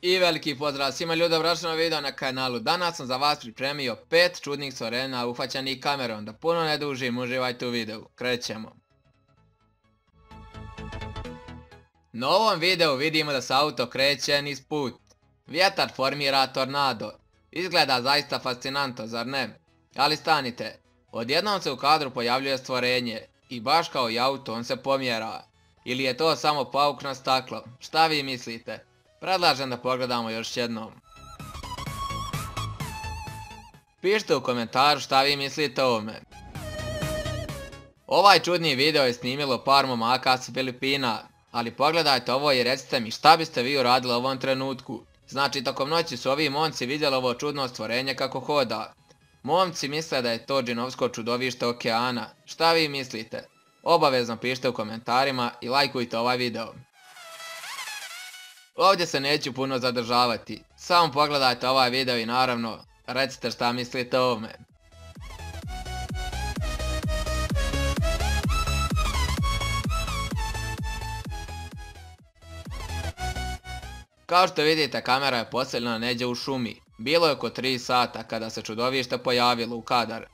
I veliki pozdrav svima ljudi, dobrodošli na video na kanalu. Danas sam za vas pripremio 5 čudnih stvorenja uhvaćenih kamerom. Da puno ne dužim, uživajte u videu. Krećemo. Na ovom videu vidimo da se auto kreće niz put. Vjetar formira tornado. Izgleda zaista fascinantno, zar ne? Ali stanite, odjednom se u kadru pojavljuje stvorenje i baš kao i auto on se pomjera. Ili je to samo pauk na staklo? Šta vi mislite? Predlažem da pogledamo još jednom. Pišite u komentaru šta vi mislite o ovome. Ovaj čudni video je snimilo par momaka s Filipina, ali pogledajte ovo i recite mi šta biste vi uradili u ovom trenutku. Znači tokom noći su ovi momci vidjeli ovo čudno stvorenje kako hoda. Momci misle da je to džinovsko čudovište okeana. Šta vi mislite? Obavezno pišite u komentarima i lajkujte ovaj video. Ovdje se neću puno zadržavati, samo pogledajte ovaj video i naravno recite šta mislite o ovome. Kao što vidite, kamera je postavljena negdje u šumi. Bilo je oko 3 sata kada se čudovište pojavilo u kadar.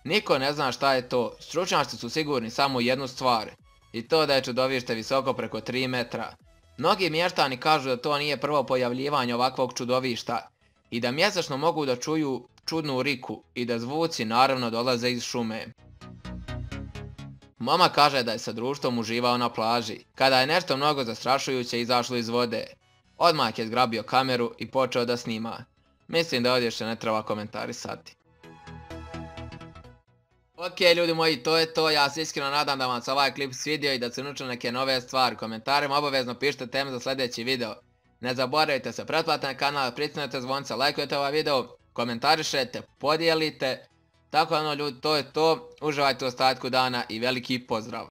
Niko ne zna šta je to, stručnjaci su sigurni samo u jednu stvar, i to da je čudovište visoko preko 3 metra. Mnogi mještani kažu da to nije prvo pojavljivanje ovakvog čudovišta i da mjesečno mogu da čuju čudnu riku i da zvuci naravno dolaze iz šume. Momak kaže da je sa društvom uživao na plaži, kada je nešto mnogo zastrašujuće izašlo iz vode. Odmah je zgrabio kameru i počeo da snima. Mislim da ovdje še ne treba komentarisati. Ok ljudi moji, to je to, ja se iskreno nadam da vam se ovaj klip svidio i da se naučili neke nove stvari. Komentarima obavezno pišite teme za sljedeći video. Ne zaboravite se pretplatiti na kanal, pritisnite zvonce, lajkujte ovaj video, komentarišete, podijelite. Tako ljudi, to je to, uživajte u ostatku dana i veliki pozdrav.